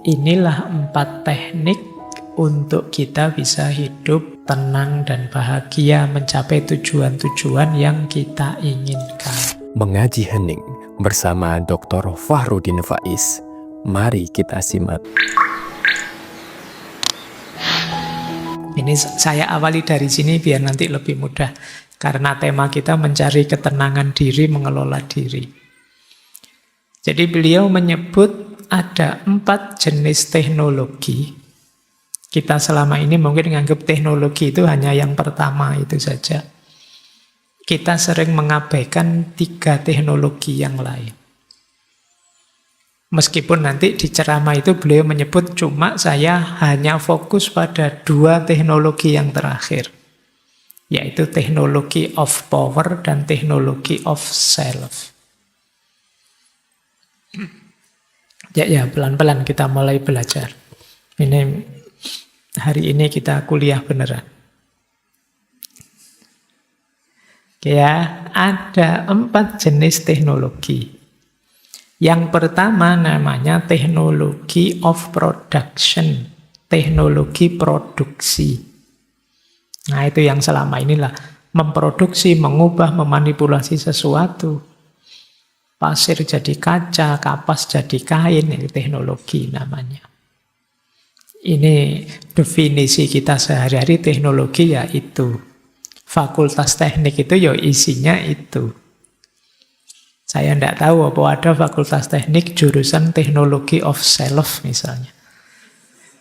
Inilah 4 teknik untuk kita bisa hidup tenang dan bahagia mencapai tujuan-tujuan yang kita inginkan. Mengaji hening bersama Dr. Fahrudin Faiz. Mari kita simak. Ini saya awali dari sini biar nanti lebih mudah. Karena tema kita mencari ketenangan diri, mengelola diri. Jadi beliau menyebut ada 4 jenis teknologi. Kita selama ini mungkin menganggap teknologi itu hanya yang pertama itu saja. Kita sering mengabaikan 3 teknologi yang lain. Meskipun nanti di ceramah itu beliau menyebut cuma saya hanya fokus pada 2 teknologi yang terakhir. Yaitu teknologi of power dan teknologi of self. Ya, pelan-pelan kita mulai belajar. Hari ini kita kuliah beneran. Ya, ada 4 jenis teknologi. Yang pertama namanya teknologi of production, teknologi produksi. Nah, itu yang selama inilah memproduksi, mengubah, memanipulasi sesuatu. Pasir jadi kaca, kapas jadi kain, itu teknologi namanya. Ini definisi kita sehari-hari teknologi ya itu. Fakultas teknik itu ya isinya itu. Saya tidak tahu apa ada fakultas teknik jurusan teknologi of self misalnya.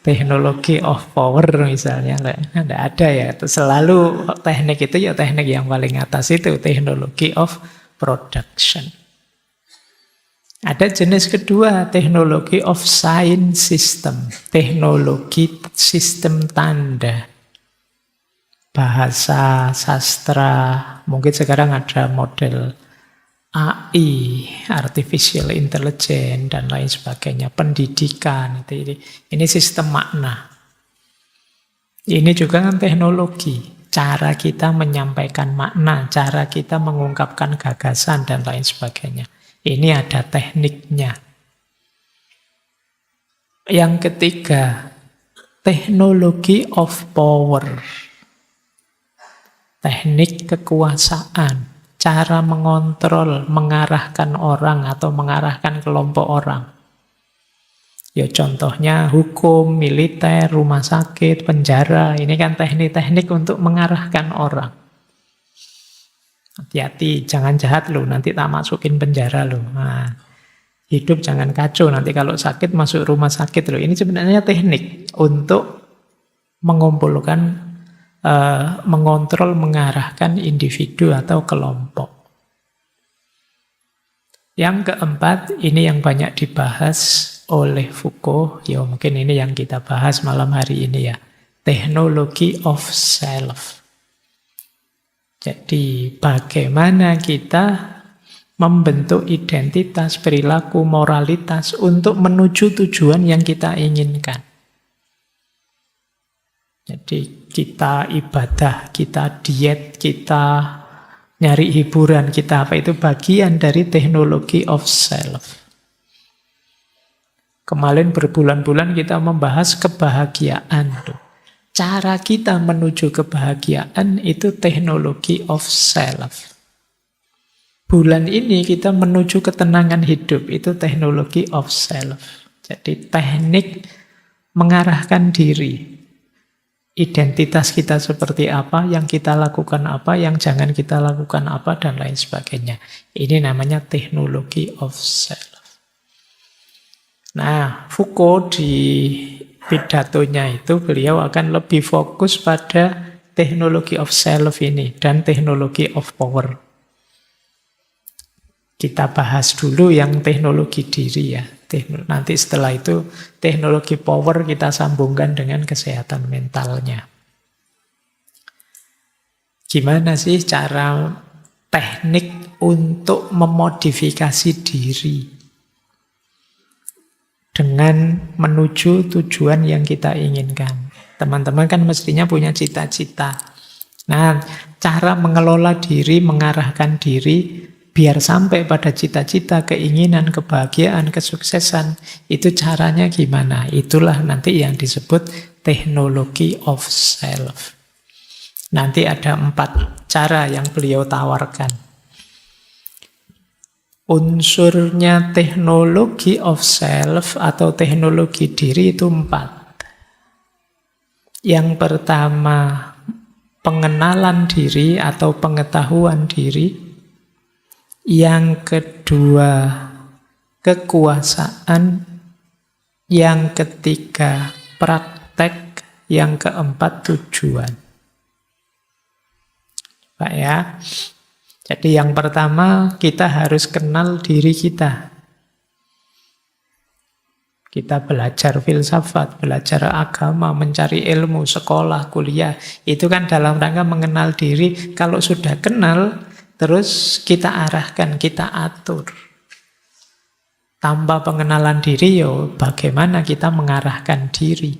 Teknologi of power misalnya. Tidak ada ya. Selalu teknik itu ya teknik yang paling atas itu. Teknologi of production. Ada jenis kedua, teknologi of sign system, teknologi sistem tanda. Bahasa, sastra, mungkin sekarang ada model AI, artificial intelligence, dan lain sebagainya. Pendidikan, ini sistem makna. Ini juga kan teknologi, cara kita menyampaikan makna, cara kita mengungkapkan gagasan, dan lain sebagainya. Ini ada tekniknya. Yang ketiga, teknologi of power. Teknik kekuasaan. Cara mengontrol, mengarahkan orang atau mengarahkan kelompok orang. Ya contohnya hukum, militer, rumah sakit, penjara. Ini kan teknik-teknik untuk mengarahkan orang. Hati-hati, jangan jahat loh, nanti tak masukin penjara loh. Nah, hidup jangan kacau, nanti kalau sakit masuk rumah sakit loh. Ini sebenarnya teknik untuk mengumpulkan, mengontrol, mengarahkan individu atau kelompok. Yang keempat, ini yang banyak dibahas oleh Foucault, ya mungkin ini yang kita bahas malam hari ini ya. Teknologi of self. Jadi bagaimana kita membentuk identitas, perilaku, moralitas untuk menuju tujuan yang kita inginkan. Jadi kita ibadah, kita diet, kita nyari hiburan, kita apa itu bagian dari teknologi of self. Kemarin berbulan-bulan kita membahas kebahagiaan tuh. Cara kita menuju kebahagiaan itu teknologi of self. Bulan ini kita menuju ketenangan hidup, itu teknologi of self. Jadi teknik mengarahkan diri. Identitas kita seperti apa, yang kita lakukan apa, yang jangan kita lakukan apa, dan lain sebagainya. Ini namanya teknologi of self. Nah, Foucault di pidatonya itu beliau akan lebih fokus pada teknologi of self ini dan teknologi of power. Kita bahas dulu yang teknologi diri ya. Nanti setelah itu teknologi power kita sambungkan dengan kesehatan mentalnya. Gimana sih cara teknik untuk memodifikasi diri dengan menuju tujuan yang kita inginkan? Teman-teman kan mestinya punya cita-cita. Nah, cara mengelola diri, mengarahkan diri Biar sampai pada cita-cita, keinginan, kebahagiaan, kesuksesan, itu caranya gimana? Itulah nanti yang disebut teknologi of self. Nanti ada 4 cara yang beliau tawarkan. Unsurnya teknologi of self atau teknologi diri itu 4. Yang pertama, pengenalan diri atau pengetahuan diri. Yang kedua, kekuasaan. Yang ketiga, praktek. Yang keempat, tujuan. Pak ya. Jadi yang pertama, kita harus kenal diri kita. Kita belajar filsafat, belajar agama, mencari ilmu, sekolah, kuliah. Itu kan dalam rangka mengenal diri. Kalau sudah kenal, terus kita arahkan, kita atur. Tanpa pengenalan diri, bagaimana kita mengarahkan diri.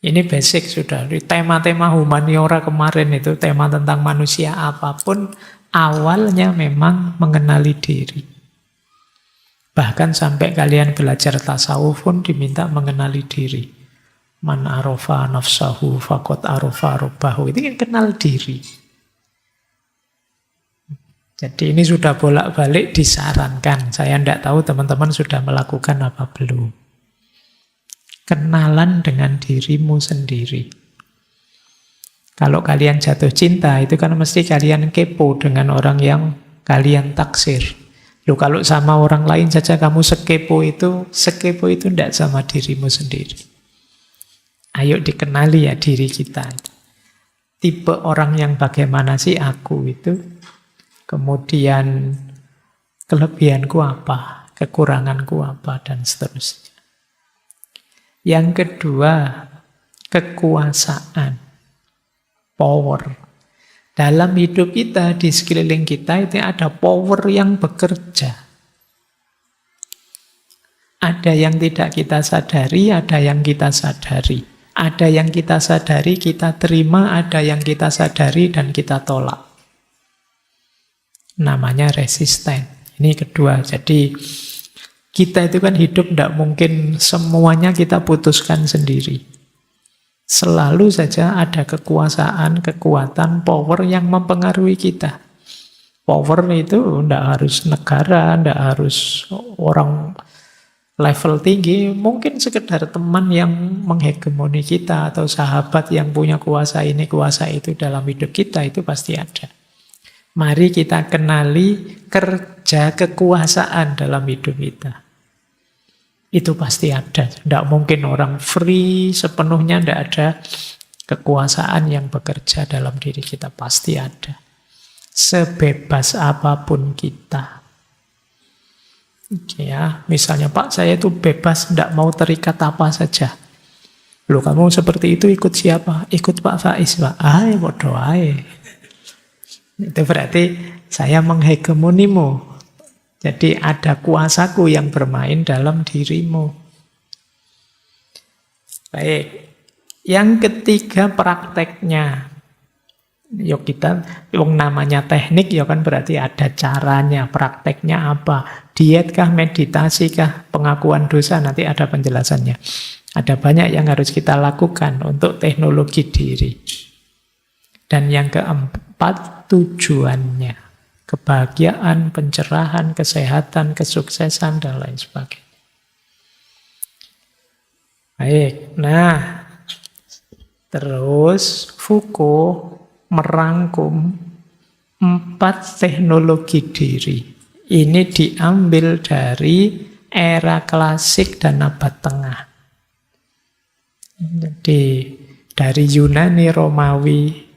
Ini basic sudah. Tema-tema humaniora kemarin itu, tema tentang manusia apapun, awalnya memang mengenali diri. Bahkan sampai kalian belajar tasawuf pun diminta mengenali diri. Man arofa nafsahu faqad arofa rabbahu. Itu kan kenal diri. Jadi ini sudah bolak-balik disarankan. Saya tidak tahu teman-teman sudah melakukan apa belum. Kenalan dengan dirimu sendiri. Kalau kalian jatuh cinta, itu kan mesti kalian kepo dengan orang yang kalian taksir. Loh, kalau sama orang lain saja kamu sekepo itu tidak sama dirimu sendiri. Ayo dikenali ya diri kita. Tipe orang yang bagaimana sih aku itu? Kemudian kelebihanku apa, kekuranganku apa, dan seterusnya. Yang kedua, kekuasaan, power. Dalam hidup kita, di sekeliling kita itu ada power yang bekerja. Ada yang tidak kita sadari, ada yang kita sadari. Ada yang kita sadari, kita terima, ada yang kita sadari dan kita tolak. Namanya resisten. Ini kedua. Jadi kita itu kan hidup tidak mungkin semuanya kita putuskan sendiri. Selalu saja ada kekuasaan, kekuatan, power yang mempengaruhi kita. Power itu tidak harus negara, tidak harus orang level tinggi. Mungkin sekedar teman yang menghegemoni kita atau sahabat yang punya kuasa ini, kuasa itu dalam hidup kita, itu pasti ada. Mari kita kenali kerja kekuasaan dalam hidup kita. Itu pasti ada. Tidak mungkin orang free sepenuhnya, tidak ada kekuasaan yang bekerja dalam diri kita. Pasti ada. Sebebas apapun kita. Ya, misalnya, Pak, saya itu bebas, tidak mau terikat apa saja. Loh, kamu seperti itu ikut siapa? Ikut Pak Faiz, Pak. Bodoh ae. Itu berarti saya menghegemonimu. Jadi ada kuasaku yang bermain dalam dirimu. Baik. Yang ketiga, prakteknya. Kita, yang namanya teknik, kan berarti ada caranya. Prakteknya apa? Dietkah, meditasikah, pengakuan dosa, nanti ada penjelasannya. Ada banyak yang harus kita lakukan untuk teknologi diri. Dan yang keempat, tujuannya. Kebahagiaan, pencerahan, kesehatan, kesuksesan, dan lain sebagainya. Baik, nah, terus Foucault merangkum 4 teknologi diri. Ini diambil dari era klasik dan abad tengah. Jadi dari Yunani, Romawi,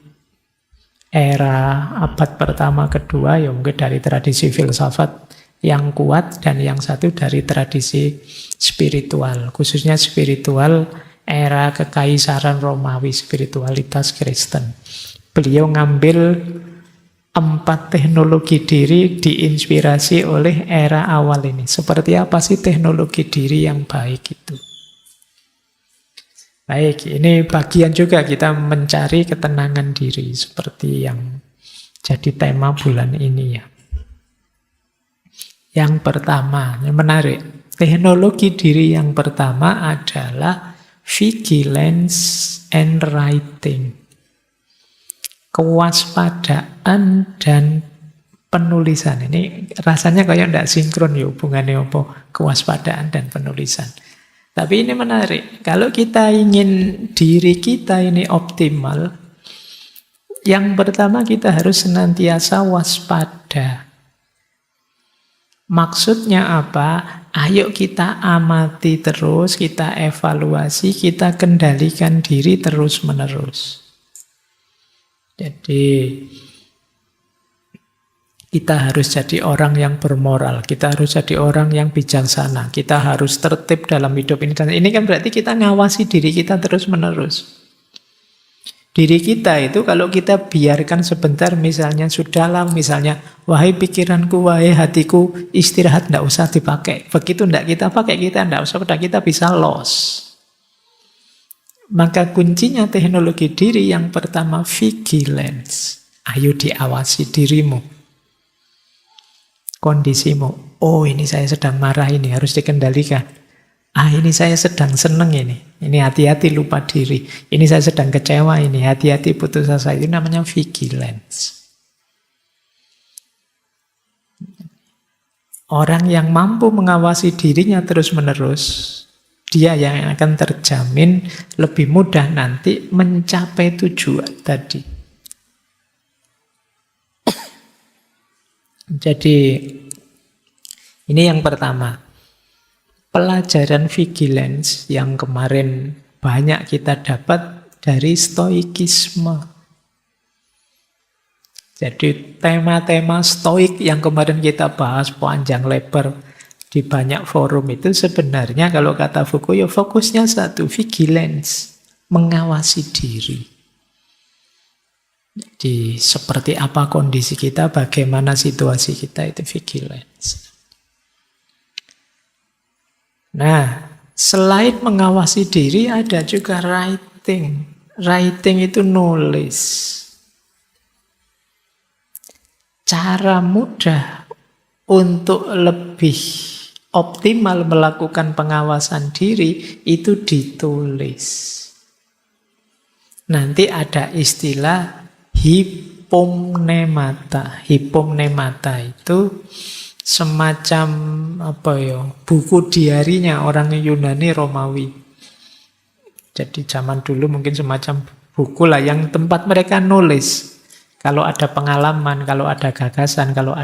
era abad pertama, kedua, ya mungkin dari tradisi filsafat yang kuat, dan yang satu dari tradisi spiritual, khususnya spiritual era kekaisaran Romawi, spiritualitas Kristen. Beliau ngambil 4 teknologi diri diinspirasi oleh era awal ini. Seperti apa sih teknologi diri yang baik itu? Baik, ini bagian juga kita mencari ketenangan diri seperti yang jadi tema bulan ini ya. Yang pertama, yang menarik, teknologi diri yang pertama adalah vigilance and writing. Kewaspadaan dan penulisan. Ini rasanya kayak tidak sinkron ya hubungannya apa kewaspadaan dan penulisan. Tapi ini menarik. Kalau kita ingin diri kita ini optimal, yang pertama kita harus senantiasa waspada. Maksudnya apa? Ayo kita amati terus, kita evaluasi, kita kendalikan diri terus-menerus. Jadi kita harus jadi orang yang bermoral, kita harus jadi orang yang bijaksana, kita harus tertib dalam hidup ini. Dan ini kan berarti kita ngawasi diri kita terus-menerus. Diri kita itu kalau kita biarkan sebentar misalnya sudahlah, misalnya wahai pikiranku, wahai hatiku, istirahat, tidak usah dipakai. Begitu tidak kita pakai, kita tidak usah, kita bisa loss. Maka kuncinya teknologi diri yang pertama vigilance. Ayo diawasi dirimu, kondisimu. Oh, ini saya sedang marah, ini harus dikendalikan. Ah, ini saya sedang seneng ini. Ini hati-hati lupa diri. Ini saya sedang kecewa ini. Hati-hati putus asa. Itu namanya vigilance. Orang yang mampu mengawasi dirinya terus-menerus, dia yang akan terjamin lebih mudah nanti mencapai tujuan tadi. Jadi, ini yang pertama. Pelajaran vigilance yang kemarin banyak kita dapat dari stoikisme. Jadi tema-tema stoik yang kemarin kita bahas panjang lebar di banyak forum itu sebenarnya kalau kata Foucault ya fokusnya satu, vigilance, mengawasi diri. Jadi seperti apa kondisi kita, bagaimana situasi kita, itu vigilance. Nah, selain mengawasi diri, ada juga writing. Writing itu nulis. Cara mudah untuk lebih optimal melakukan pengawasan diri itu ditulis. Nanti ada istilah hypomnemata. Hypomnemata itu semacam buku diarinya orang Yunani Romawi. Jadi zaman dulu mungkin semacam buku lah yang tempat mereka nulis. Kalau ada pengalaman, kalau ada gagasan, kalau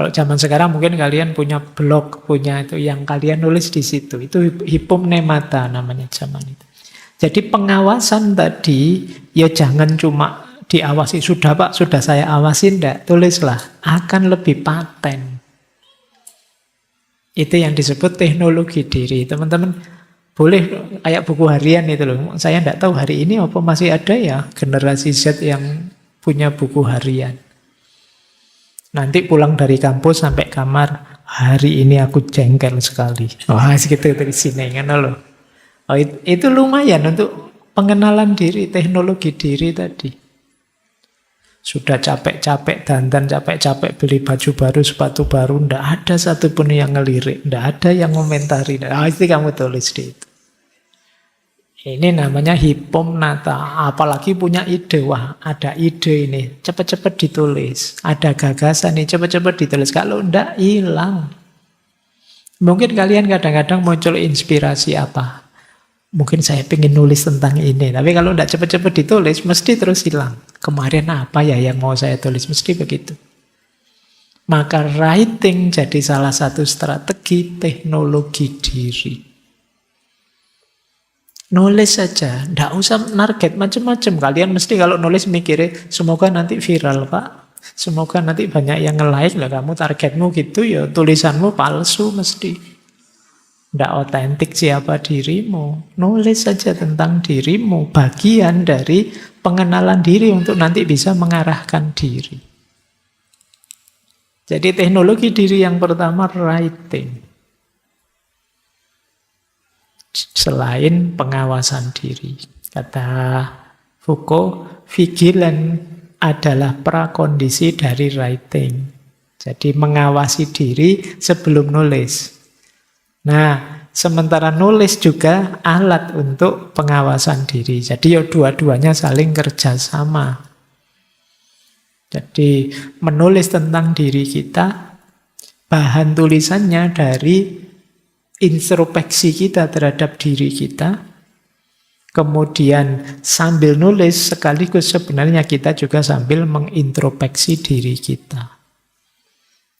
zaman sekarang mungkin kalian punya blog, punya itu yang kalian nulis di situ. Itu hypomnemata namanya zaman itu. Jadi pengawasan tadi ya jangan cuma diawasi, sudah Pak, sudah saya awasin, enggak, tulislah, akan lebih paten. Itu yang disebut teknologi diri. Teman-teman boleh kayak buku harian itu loh. Saya enggak tahu hari ini apa masih ada ya generasi Z yang punya buku harian. Nanti pulang dari kampus sampai kamar, hari ini aku jengkel sekali. Wah, segitu dari sini kan loh. Oh, itu lumayan untuk pengenalan diri, teknologi diri tadi. Sudah capek-capek dandan, capek-capek beli baju baru, sepatu baru, ndak ada satupun yang ngelirik, ndak ada yang komentari. Itu kamu tulis di itu. Ini namanya hypomnata. Apalagi punya ide, wah ada ide ini, cepat-cepat ditulis. Ada gagasan nih, cepat-cepat ditulis. Kalau ndak hilang. Mungkin kalian kadang-kadang muncul inspirasi apa? Mungkin saya pengen nulis tentang ini, tapi kalau tidak cepat-cepat ditulis, mesti terus hilang. Kemarin apa ya yang mau saya tulis, mesti begitu. Maka writing jadi salah satu strategi teknologi diri. Nulis saja, tidak usah target macam-macam. Kalian mesti kalau nulis mikirnya, semoga nanti viral Pak, semoga nanti banyak yang nge-like lah. Kamu targetmu gitu ya, tulisanmu palsu mesti. Tidak otentik siapa dirimu. Nulis saja tentang dirimu. Bagian dari pengenalan diri untuk nanti bisa mengarahkan diri. Jadi teknologi diri yang pertama writing. Selain pengawasan diri. Kata Foucault, vigilant adalah prakondisi dari writing. Jadi mengawasi diri sebelum nulis. Nah, sementara nulis juga alat untuk pengawasan diri. Jadi ya dua-duanya saling kerjasama. Jadi menulis tentang diri kita, bahan tulisannya dari introspeksi kita terhadap diri kita. Kemudian sambil nulis sekaligus sebenarnya kita juga sambil mengintrospeksi diri kita.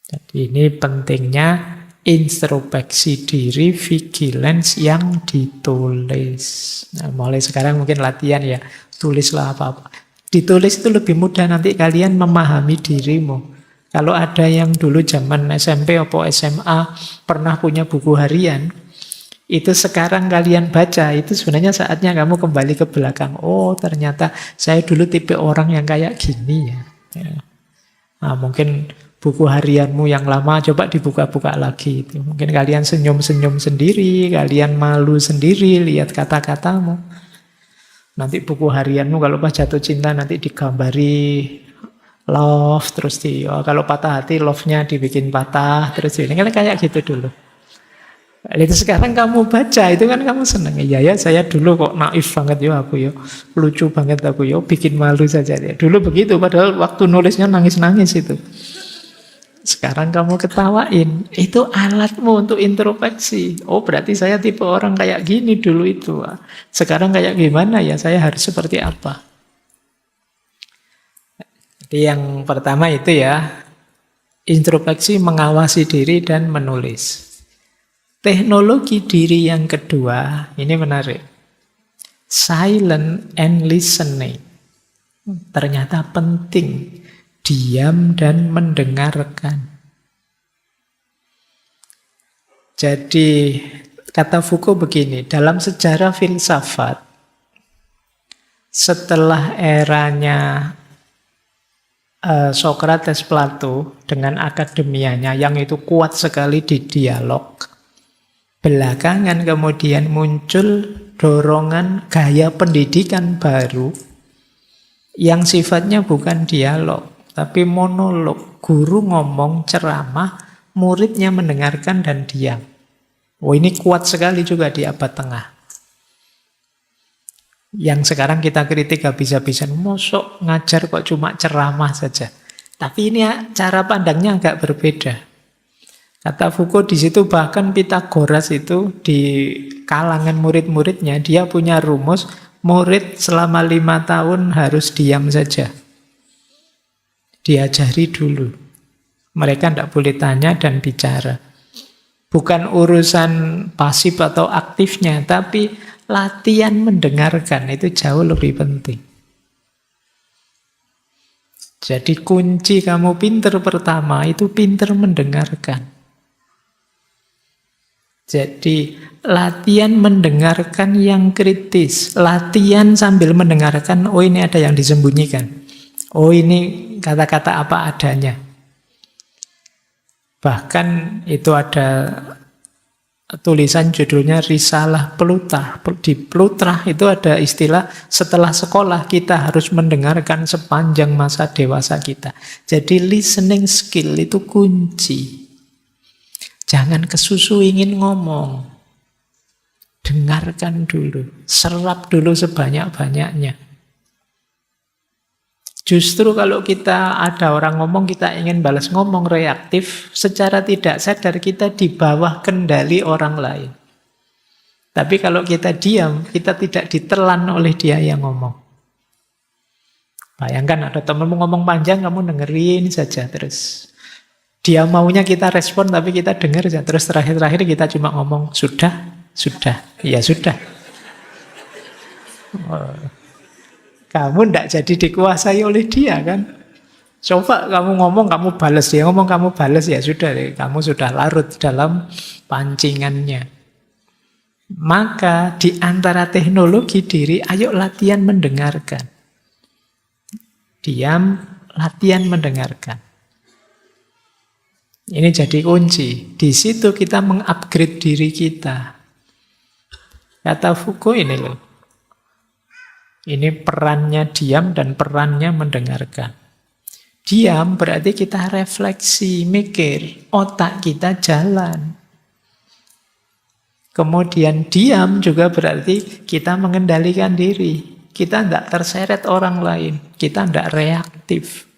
Jadi ini pentingnya introspeksi diri, vigilance yang ditulis. Nah, mulai sekarang mungkin latihan ya, tulislah apa-apa. Ditulis itu lebih mudah, nanti kalian memahami dirimu. Kalau ada yang dulu zaman SMP atau SMA pernah punya buku harian, itu sekarang kalian baca, itu sebenarnya saatnya kamu kembali ke belakang. Oh, ternyata saya dulu tipe orang yang kayak gini ya. Nah, mungkin buku harianmu yang lama coba dibuka-buka lagi. Mungkin kalian senyum-senyum sendiri, kalian malu sendiri lihat kata-katamu. Nanti buku harianmu kalau pas jatuh cinta nanti digambari love, terus kalau patah hati love-nya dibikin patah, terus ini kan kayak gitu dulu. Itu sekarang kamu baca, itu kan kamu senang. Ya saya dulu kok naif banget ya aku ya. Lucu banget aku ya, bikin malu saja ya. Dulu begitu, padahal waktu nulisnya nangis-nangis itu. Sekarang kamu ketawain, itu alatmu untuk introspeksi. Oh berarti saya tipe orang kayak gini dulu itu. Sekarang kayak gimana ya, saya harus seperti apa. Jadi yang pertama itu ya, introspeksi, mengawasi diri dan menulis. Teknologi diri yang kedua, ini menarik. Silent and listening. Ternyata penting. Diam dan mendengarkan. Jadi, kata Foucault begini, dalam sejarah filsafat, setelah eranya Socrates, Plato, dengan akademianya, yang itu kuat sekali di dialog, belakangan kemudian muncul dorongan gaya pendidikan baru yang sifatnya bukan dialog, tapi monolog. Guru ngomong ceramah, muridnya mendengarkan dan diam. Oh ini kuat sekali juga di abad tengah. Yang sekarang kita kritik habis-habisan, mosok ngajar kok cuma ceramah saja. Tapi ini cara pandangnya agak berbeda. Kata Foucault di situ bahkan Pythagoras itu di kalangan murid-muridnya dia punya rumus murid selama 5 tahun harus diam saja. Diajari dulu. Mereka tidak boleh tanya dan bicara. Bukan urusan pasif atau aktifnya, tapi latihan mendengarkan itu jauh lebih penting. Jadi kunci kamu pinter pertama itu pinter mendengarkan. Jadi latihan mendengarkan yang kritis. Latihan sambil mendengarkan, oh ini ada yang disembunyikan. Oh ini kata-kata apa adanya. Bahkan itu ada tulisan judulnya Risalah Plutah. Di Plutah itu ada istilah setelah sekolah kita harus mendengarkan sepanjang masa dewasa kita. Jadi listening skill itu kunci. Jangan kesusu ingin ngomong. Dengarkan dulu. Serap dulu sebanyak-banyaknya. Justru kalau kita ada orang ngomong, kita ingin balas ngomong reaktif, secara tidak sadar kita di bawah kendali orang lain. Tapi kalau kita diam, kita tidak ditelan oleh dia yang ngomong. Bayangkan ada temanmu ngomong panjang, kamu dengerin saja terus. Dia maunya kita respon, tapi kita dengar saja. Terus terakhir-terakhir kita cuma ngomong, sudah, ya sudah. Kamu tidak jadi dikuasai oleh dia kan. Coba kamu ngomong, kamu balas. Dia ngomong, kamu balas, ya sudah. Kamu sudah larut dalam pancingannya. Maka di antara teknologi diri, ayo latihan mendengarkan. Diam, latihan mendengarkan. Ini jadi kunci. Di situ kita mengupgrade diri kita. Kata Foucault ini loh. Ini perannya diam dan perannya mendengarkan. Diam berarti kita refleksi, mikir, otak kita jalan. Kemudian diam juga berarti kita mengendalikan diri. Kita tidak terseret orang lain, kita tidak reaktif.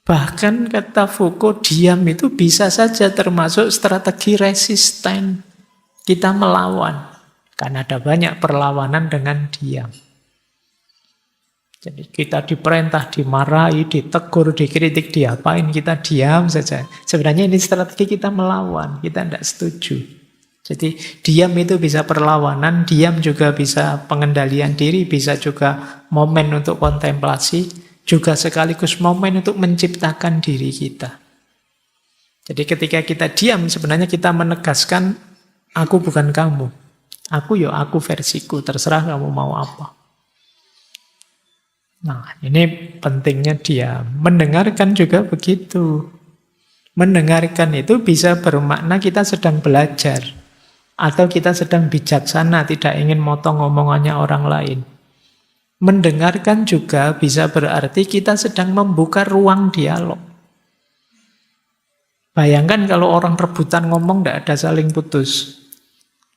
Bahkan kata Foucault, diam itu bisa saja termasuk strategi resisten. Kita melawan. Karena ada banyak perlawanan dengan diam. Jadi kita diperintah, dimarahi, ditegur, dikritik, diapain, kita diam saja. Sebenarnya ini strategi kita melawan, kita tidak setuju. Jadi diam itu bisa perlawanan, diam juga bisa pengendalian diri, bisa juga momen untuk kontemplasi, juga sekaligus momen untuk menciptakan diri kita. Jadi ketika kita diam, sebenarnya kita menegaskan, aku bukan kamu. Aku versiku, terserah kamu mau apa. Nah, ini pentingnya diam. Mendengarkan juga begitu. Mendengarkan itu bisa bermakna kita sedang belajar. Atau kita sedang bijaksana, tidak ingin motong omongannya orang lain. Mendengarkan juga bisa berarti kita sedang membuka ruang dialog. Bayangkan kalau orang rebutan ngomong, tidak ada saling putus.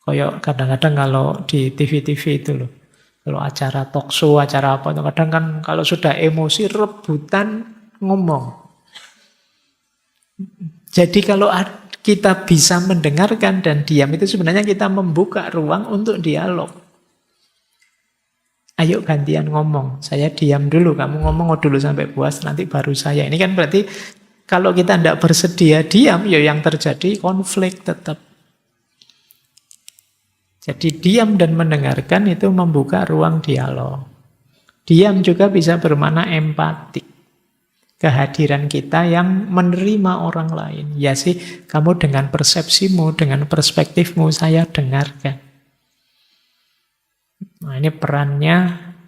Kayak kadang-kadang kalau di TV-TV itu loh. Kalau acara talk show, acara apa, kadang kan kalau sudah emosi, rebutan ngomong. Jadi kalau kita bisa mendengarkan dan diam, itu sebenarnya kita membuka ruang untuk dialog. Ayo gantian ngomong, saya diam dulu, kamu ngomong dulu sampai puas, nanti baru saya. Ini kan berarti kalau kita tidak bersedia diam, ya yang terjadi konflik tetap. Jadi diam dan mendengarkan itu membuka ruang dialog. Diam juga bisa bermakna empati. Kehadiran kita yang menerima orang lain. Ya sih, kamu dengan persepsimu, dengan perspektifmu, saya dengarkan. Nah, ini perannya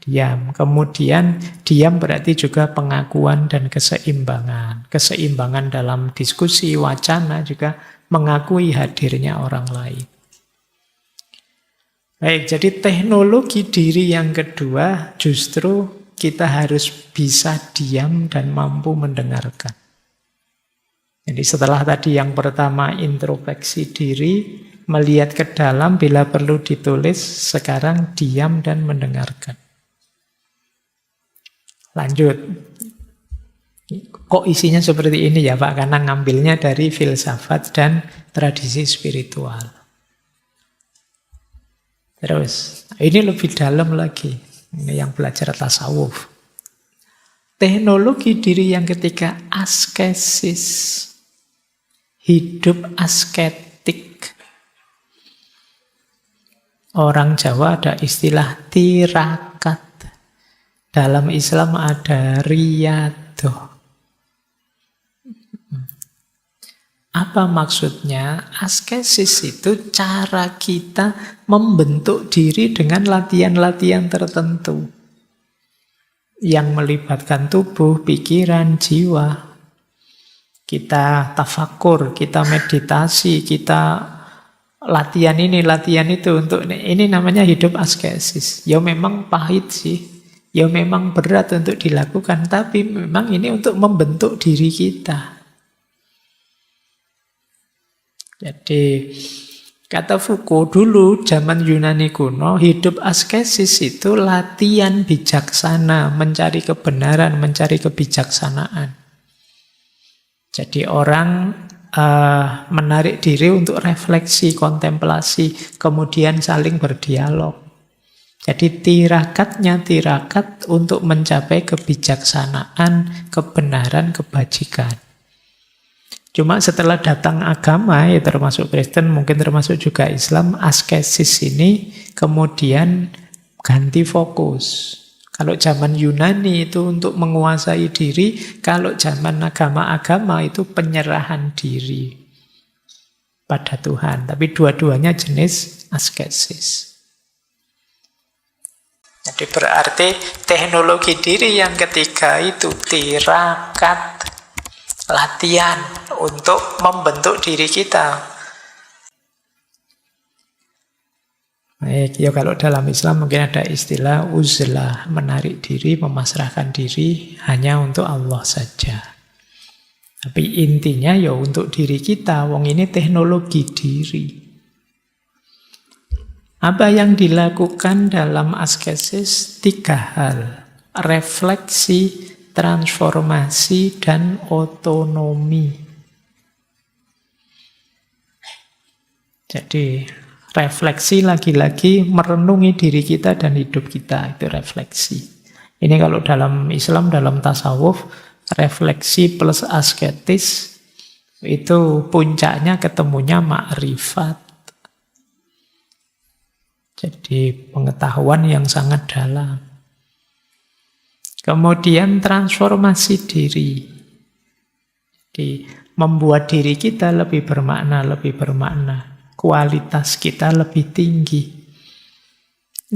diam. Kemudian diam berarti juga pengakuan dan keseimbangan. Keseimbangan dalam diskusi, wacana juga mengakui hadirnya orang lain. Baik, jadi teknologi diri yang kedua justru kita harus bisa diam dan mampu mendengarkan. Jadi setelah tadi yang pertama introspeksi diri, melihat ke dalam bila perlu ditulis, sekarang diam dan mendengarkan. Lanjut. Kok isinya seperti ini ya Pak? Karena ngambilnya dari filsafat dan tradisi spiritual. Terus, ini lebih dalam lagi. Ini yang belajar tasawuf. Teknologi diri yang ketiga, askesis. Hidup asketik. Orang Jawa ada istilah tirakat. Dalam Islam ada riyadoh. Apa maksudnya? Askesis itu cara kita membentuk diri dengan latihan-latihan tertentu. Yang melibatkan tubuh, pikiran, jiwa. Kita tafakur, kita meditasi, kita latihan ini, latihan itu. Untuk ini namanya hidup askesis. Ya memang pahit sih. Ya memang berat untuk dilakukan. Tapi memang ini untuk membentuk diri kita. Jadi kata Foucault dulu zaman Yunani kuno, hidup askesis itu latihan bijaksana, mencari kebenaran, mencari kebijaksanaan. Jadi orang menarik diri untuk refleksi, kontemplasi, kemudian saling berdialog. Jadi tirakatnya tirakat untuk mencapai kebijaksanaan, kebenaran, kebajikan. Cuma setelah datang agama, ya termasuk Kristen, mungkin termasuk juga Islam, askesis ini kemudian ganti fokus. Kalau zaman Yunani itu untuk menguasai diri, kalau zaman agama-agama itu penyerahan diri pada Tuhan. Tapi dua-duanya jenis askesis. Jadi berarti teknologi diri yang ketiga itu tirakat. Latihan untuk membentuk diri kita. Baik, ya kalau dalam Islam mungkin ada istilah uzlah, menarik diri, memasrahkan diri hanya untuk Allah saja. Tapi intinya ya untuk diri kita, wong ini teknologi diri. Apa yang dilakukan dalam askesis? 3 hal. Refleksi, transformasi, dan otonomi. Jadi refleksi lagi-lagi merenungi diri kita dan hidup kita, itu refleksi. Ini kalau dalam Islam, dalam tasawuf, refleksi plus asketis itu puncaknya ketemunya makrifat. Jadi pengetahuan yang sangat dalam. Kemudian transformasi diri. Jadi membuat diri kita lebih bermakna, kualitas kita lebih tinggi.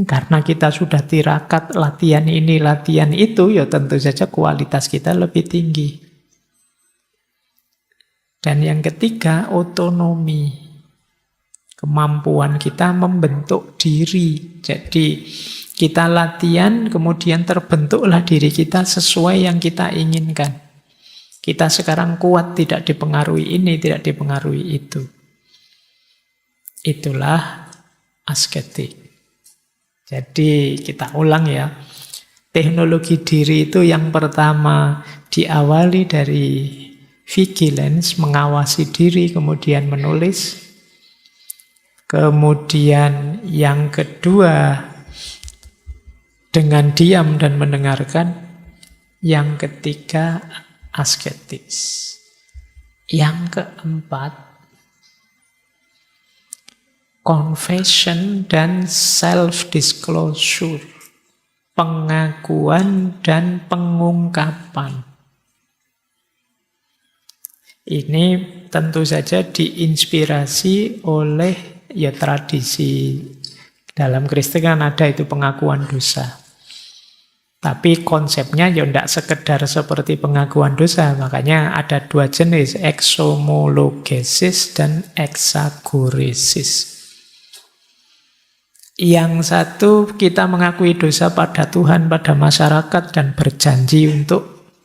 Karena kita sudah tirakat latihan ini, latihan itu, ya tentu saja kualitas kita lebih tinggi. Dan yang ketiga, otonomi. Kemampuan kita membentuk diri. Jadi kita latihan, kemudian terbentuklah diri kita sesuai yang kita inginkan. Kita sekarang kuat, tidak dipengaruhi ini, tidak dipengaruhi itu. Itulah asketik. Jadi kita ulang ya. Teknologi diri itu yang pertama diawali dari vigilance, mengawasi diri, kemudian menulis. Kemudian yang kedua dengan diam dan mendengarkan. Yang ketiga asketis. Yang keempat confession dan self-disclosure, pengakuan dan pengungkapan. Ini tentu saja diinspirasi oleh tradisi dalam Kristen kan ada itu pengakuan dosa. Tapi konsepnya tidak sekedar seperti pengakuan dosa, makanya ada 2 jenis, exomologesis dan exagoresis. Yang satu kita mengakui dosa pada Tuhan, pada masyarakat, dan berjanji untuk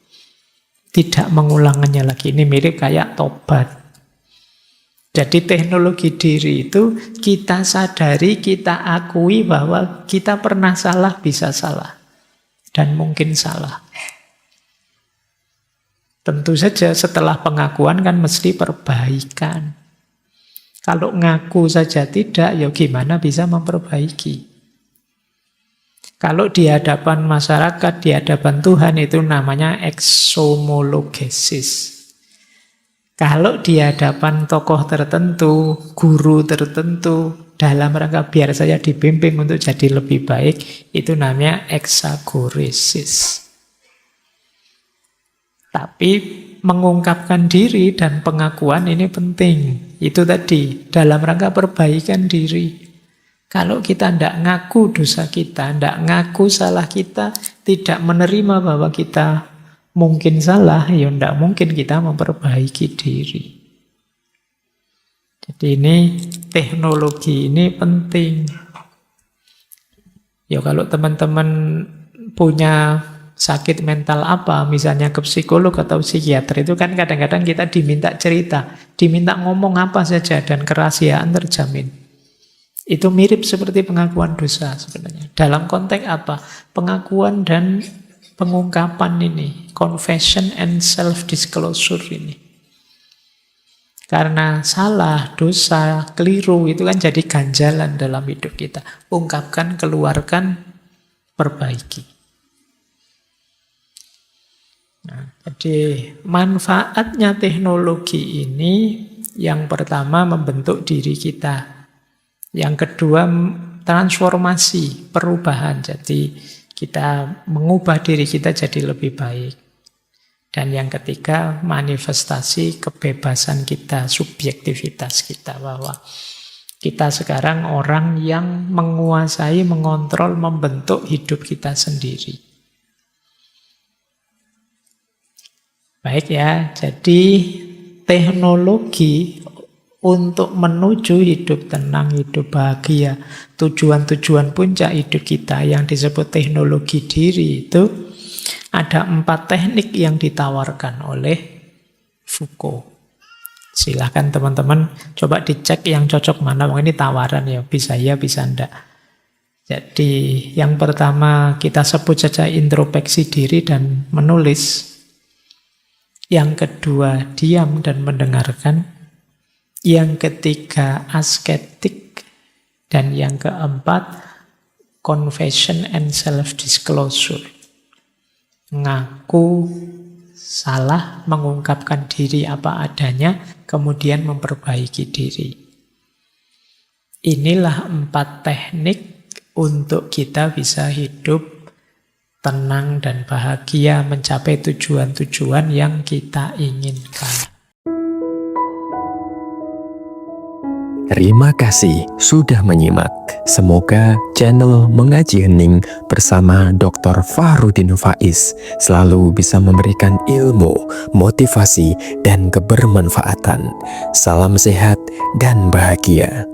tidak mengulanginya lagi. Ini mirip kayak tobat. Jadi teknologi diri itu kita sadari, kita akui bahwa kita pernah salah, bisa salah. Dan mungkin salah. Tentu saja setelah pengakuan kan mesti perbaikan. Kalau ngaku saja tidak, ya gimana bisa memperbaiki? Kalau di hadapan masyarakat, di hadapan Tuhan itu namanya exomologesis. Kalau di hadapan tokoh tertentu, guru tertentu, dalam rangka biar saya dibimbing untuk jadi lebih baik, itu namanya exagoresis. Tapi mengungkapkan diri dan pengakuan ini penting. Itu tadi, dalam rangka perbaikan diri. Kalau kita tidak ngaku dosa kita, tidak ngaku salah kita, tidak menerima bahwa kita mungkin salah, ya tidak mungkin kita memperbaiki diri. Jadi ini teknologi ini penting. Ya kalau teman-teman punya sakit mental apa, misalnya ke psikolog atau psikiater, itu kan kadang-kadang kita diminta cerita, diminta ngomong apa saja dan kerahasiaan terjamin. Itu mirip seperti pengakuan dosa sebenarnya. Dalam konteks apa? Pengakuan dan pengungkapan ini, confession and self-disclosure ini. Karena salah, dosa, keliru itu kan jadi ganjalan dalam hidup kita. Ungkapkan, keluarkan, perbaiki. Nah, jadi manfaatnya teknologi ini yang pertama membentuk diri kita. Yang kedua transformasi, perubahan. Jadi kita mengubah diri kita jadi lebih baik. Dan yang ketiga, manifestasi kebebasan kita, subjektivitas kita. Bahwa kita sekarang orang yang menguasai, mengontrol, membentuk hidup kita sendiri. Baik ya, jadi teknologi untuk menuju hidup tenang, hidup bahagia. Tujuan-tujuan puncak hidup kita yang disebut teknologi diri itu ada 4 teknik yang ditawarkan oleh Foucault. Silahkan teman-teman coba dicek yang cocok mana. Ini tawaran ya, bisa enggak. Jadi yang pertama kita sebut saja introspeksi diri dan menulis. Yang kedua diam dan mendengarkan. Yang ketiga asketik. Dan yang keempat confession and self-disclosure. Ngaku salah, mengungkapkan diri apa adanya, kemudian memperbaiki diri. Inilah 4 teknik untuk kita bisa hidup tenang dan bahagia, mencapai tujuan-tujuan yang kita inginkan. Terima kasih sudah menyimak. Semoga channel Mengaji Hening bersama Dr. Fahrudin Faiz selalu bisa memberikan ilmu, motivasi, dan kebermanfaatan. Salam sehat dan bahagia.